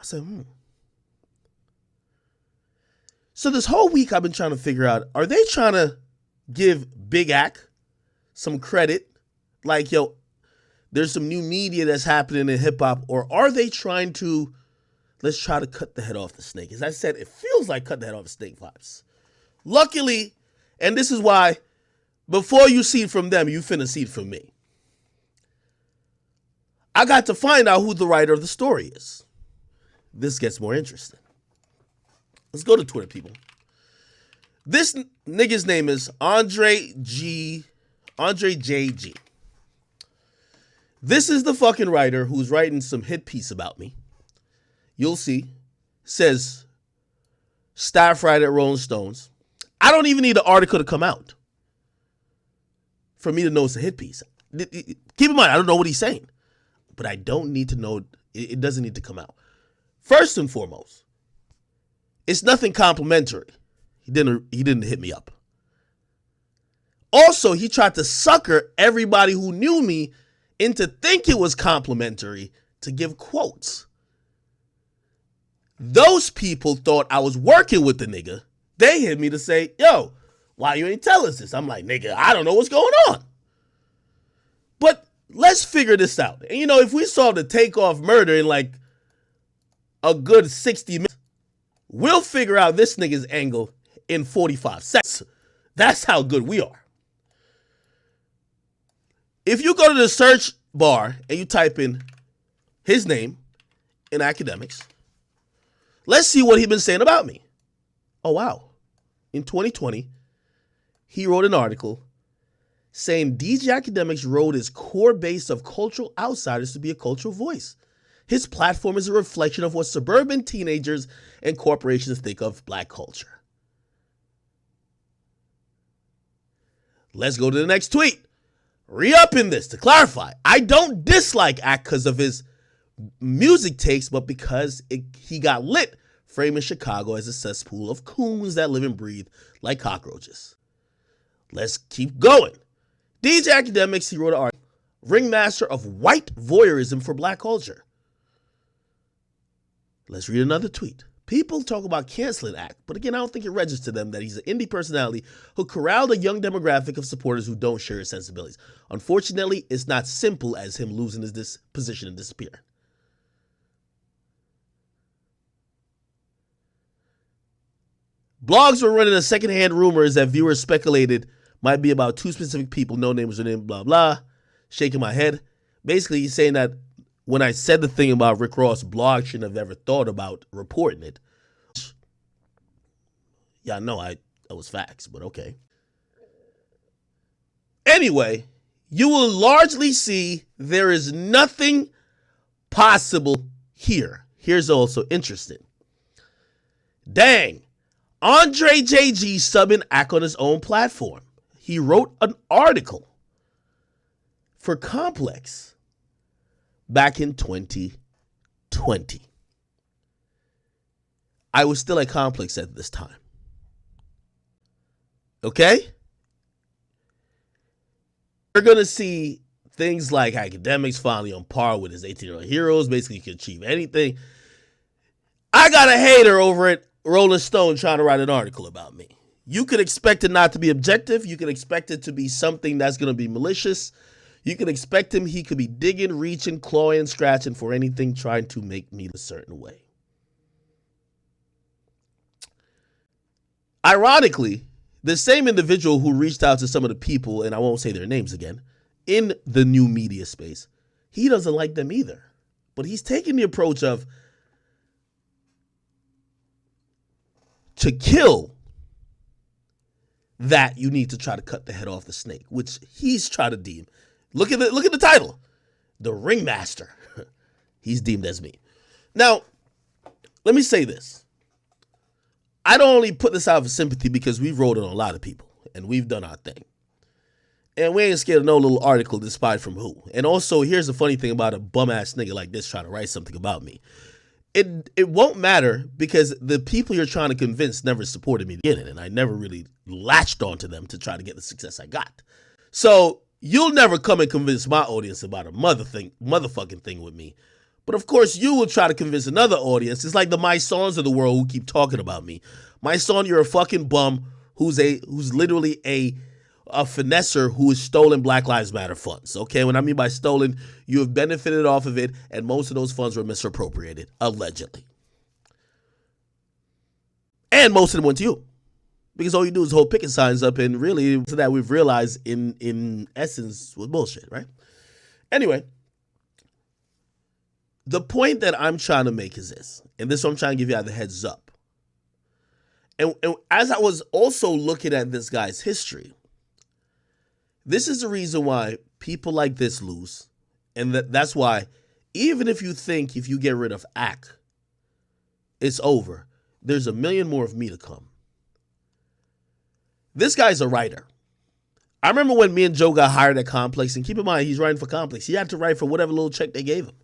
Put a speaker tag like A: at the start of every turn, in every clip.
A: I said, So this whole week I've been trying to figure out, are they trying to give Big Ak some credit? Like, yo, there's some new media that's happening in hip hop, or are they trying to, let's try to cut the head off the snake? As I said, it feels like cut the head off the snake vibes. Luckily, and this is why, before you see it from them, you finna see it from me. I got to find out who the writer of the story is. This gets more interesting. Let's go to Twitter, people. This nigga's name is Andre JG. This is the fucking writer who's writing some hit piece about me. You'll see. Says, staff writer at Rolling Stones. I don't even need the article to come out for me to know it's a hit piece. Keep in mind, I don't know what he's saying, but I don't need to know. It doesn't need to come out. First and foremost, it's nothing complimentary. He didn't hit me up. Also, he tried to sucker everybody who knew me into thinking it was complimentary to give quotes. Those people thought I was working with the nigga. They hit me to say, yo, why you ain't tell us this? I'm like, nigga, I don't know what's going on. But let's figure this out. And if we solve the Takeoff murder in like a good 60 minutes, we'll figure out this nigga's angle in 45 seconds. That's how good we are. If you go to the search bar and you type in his name in academics, let's see what he's been saying about me. Oh, wow. In 2020, he wrote an article saying DJAkademiks role is core base of cultural outsiders to be a cultural voice. His platform is a reflection of what suburban teenagers and corporations think of black culture. Let's go to the next tweet. Re-upping this to clarify. I don't dislike Ak because of his music takes, but because he got lit framing Chicago as a cesspool of coons that live and breathe like cockroaches. Let's keep going. DJAkademiks, he wrote an article, ringmaster of white voyeurism for black culture. Let's read another tweet. People talk about canceling Ak, but again, I don't think it registers to them that he's an indie personality who corralled a young demographic of supporters who don't share his sensibilities. Unfortunately, it's not simple as him losing his position and disappearing. Blogs were running a secondhand rumors that viewers speculated might be about two specific people, no names or name, blah, blah. Shaking my head. Basically, he's saying that when I said the thing about Rick Ross, blog shouldn't have ever thought about reporting it. Yeah, I know that was facts, but okay. Anyway, you will largely see there is nothing possible here. Here's also interesting. Dang. Andre JG subbing Ak on his own platform. He wrote an article for Complex back in 2020. I was still at Complex at this time. Okay? You're going to see things like Academics finally on par with his 18-year-old heroes. Basically, you can achieve anything. I got a hater over at Rolling Stone trying to write an article about me. You could expect it not to be objective. You could expect it to be something that's going to be malicious. You could expect he could be digging, reaching, clawing, scratching for anything, trying to make me a certain way. Ironically, the same individual who reached out to some of the people, and I won't say their names again, in the new media space, he doesn't like them either. But he's taking the approach of, to kill that, you need to try to cut the head off the snake, which he's trying to deem. Look at the title. The Ringmaster. He's deemed as me. Now, let me say this. I don't only put this out for sympathy because we've wrote it on a lot of people and we've done our thing. And we ain't scared of no little article despite from who. And also, here's the funny thing about a bum-ass nigga like this trying to write something about me. It won't matter because the people you're trying to convince never supported me in it, and I never really latched onto them to try to get the success I got. So you'll never come and convince my audience about a motherfucking thing with me. But of course, you will try to convince another audience. It's like the My Sons of the world who keep talking about me. My son, you're a fucking bum who's literally a finesser who has stolen Black Lives Matter funds. Okay, what I mean by stolen, you have benefited off of it, and most of those funds were misappropriated, allegedly. And most of them went to you. Because all you do is hold picket signs up, and really, so that we've realized in essence was bullshit, right? Anyway, the point that I'm trying to make is this, and this is what I'm trying to give you the heads up. And as I was also looking at this guy's history, this is the reason why people like this lose, and that's why even if you think if you get rid of Ak, it's over, there's a million more of me to come. This guy's a writer. I remember when me and Joe got hired at Complex, and keep in mind, he's writing for Complex. He had to write for whatever little check they gave him.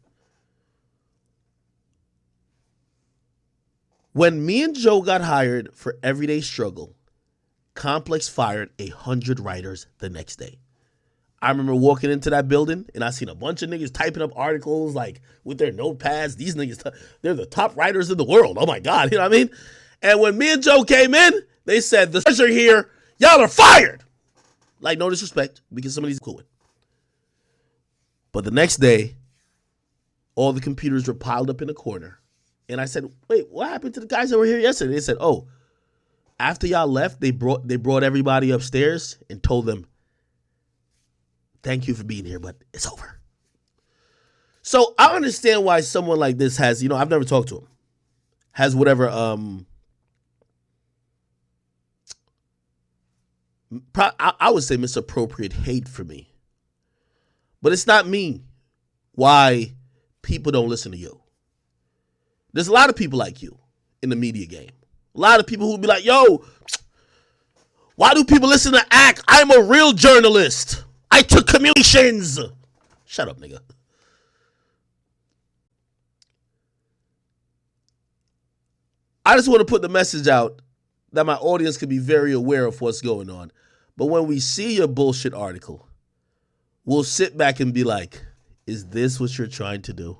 A: When me and Joe got hired for Everyday Struggle, Complex fired 100 writers the next day. I remember walking into that building, and I seen a bunch of niggas typing up articles like with their notepads. These niggas, they're the top writers in the world. Oh my God, you know what I mean? And when me and Joe came in, they said, the stars are here. Y'all are fired. Like, no disrespect, because some of these are cool. But the next day, all the computers were piled up in a corner. And I said, wait, what happened to the guys that were here yesterday? They said, oh, after y'all left, they brought everybody upstairs and told them, thank you for being here, but it's over. So I understand why someone like this has, I've never talked to him, has whatever, I would say misappropriate hate for me. But it's not me why people don't listen to you. There's a lot of people like you in the media game. A lot of people who be like, yo, why do people listen to Ak? I'm a real journalist. I took communications. Shut up, nigga. I just want to put the message out that my audience can be very aware of what's going on. But when we see your bullshit article, we'll sit back and be like, is this what you're trying to do?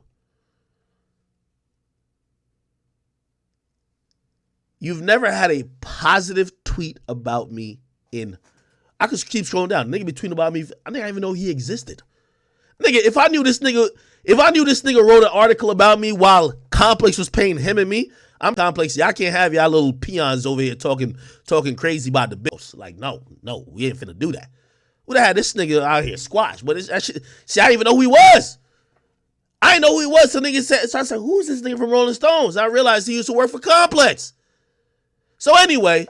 A: You've never had a positive tweet about me I could keep scrolling down. Nigga be tweeting about me. I didn't even know he existed. Nigga, if I knew this nigga wrote an article about me while Complex was paying him and me, I'm Complex. Y'all can't have y'all little peons over here talking crazy about the bills. Like, no, we ain't finna do that. Would have had this nigga out here squashed. But see, I didn't even know who he was. I didn't know who he was. So nigga said, so I said, who's this nigga from Rolling Stones? I realized he used to work for Complex. So anyway,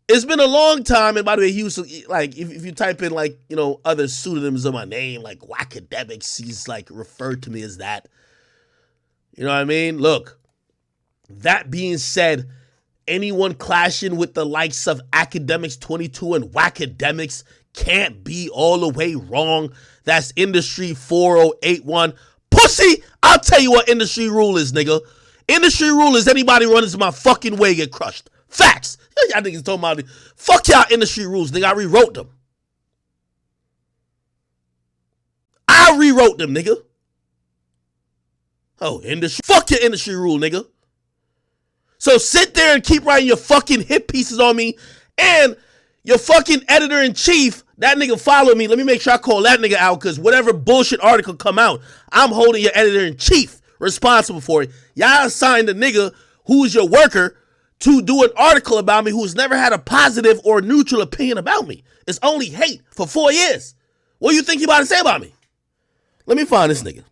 A: it's been a long time. And by the way, he used to, like, if you type in, like, other pseudonyms of my name, like DJAkademiks, he's like referred to me as that. You know what I mean? Look, that being said, anyone clashing with the likes of Akademiks 22 and Wakademiks can't be all the way wrong. That's industry 4081. Pussy, I'll tell you what industry rule is, nigga. Industry rule is anybody running into my fucking way get crushed. Facts. Y'all niggas talking about it. Fuck y'all industry rules, nigga. I rewrote them. Nigga. Oh, industry. Fuck your industry rule, nigga. So sit there and keep writing your fucking hit pieces on me, and your fucking editor-in-chief, that nigga follow me. Let me make sure I call that nigga out, because whatever bullshit article come out, I'm holding your editor-in-chief responsible for it. Y'all assigned a nigga who's your worker to do an article about me who's never had a positive or neutral opinion about me. It's only hate for 4 years. What do you think you about to say about me? Let me find this nigga.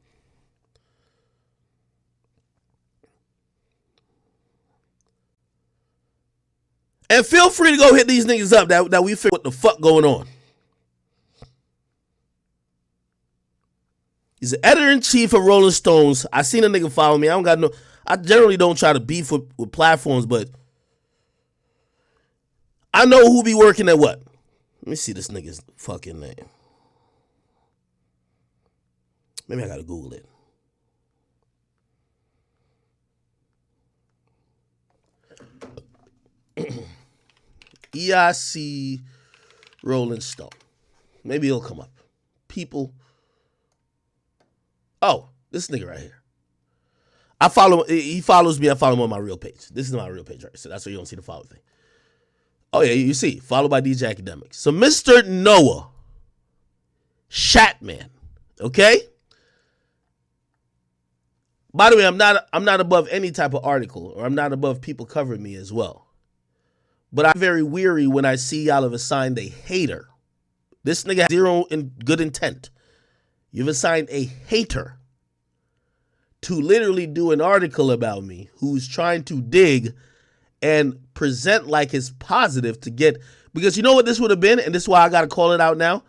A: And feel free to go hit these niggas up that we figure what the fuck going on. He's the editor-in-chief of Rolling Stones. I seen a nigga follow me. I generally don't try to beef with platforms, but I know who be working at what. Let me see this nigga's fucking name. Maybe I gotta Google it. EIC Rolling Stone. Maybe it'll come up. People. Oh, this nigga right here. He follows me. I follow him on my real page. This is my real page, right? So that's why you don't see the follow thing. Oh yeah, you see, followed by DJAkademiks. So Mr. Noah Shatman, okay. By the way, I'm not above any type of article, or I'm not above people covering me as well. But I'm very weary when I see y'all have assigned a hater. This nigga has zero good intent. You've assigned a hater to literally do an article about me who's trying to dig and present like it's positive to get, because you know what this would have been, and this is why I got to call it out now.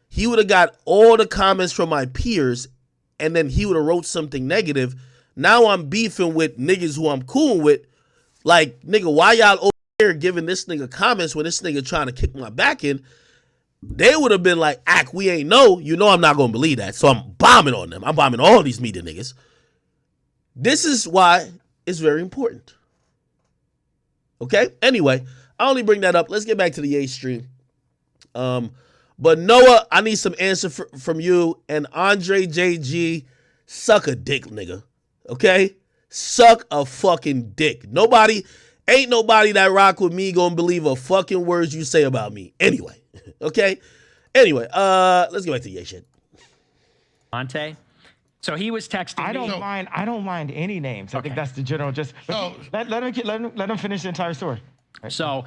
A: He would have got all the comments from my peers, and then he would have wrote something negative. Now I'm beefing with niggas who I'm cool with. Like, nigga, why y'all over here giving this nigga comments when this nigga trying to kick my back in? They would have been like, we ain't know. You know I'm not going to believe that. So I'm bombing on them. I'm bombing all these media niggas. This is why it's very important. Okay? Anyway, I only bring that up. Let's get back to the A stream. But Noah, I need some answer from you. And Andre JG, suck a dick, nigga. Okay? Suck a fucking dick. Ain't nobody that rock with me gonna believe a fucking words you say about me. Anyway. Okay? Anyway, let's get back to the A shit.
B: Monte. So he was texting me.
C: I don't mind any names. I think that's the general. Just let him finish the entire story.
B: So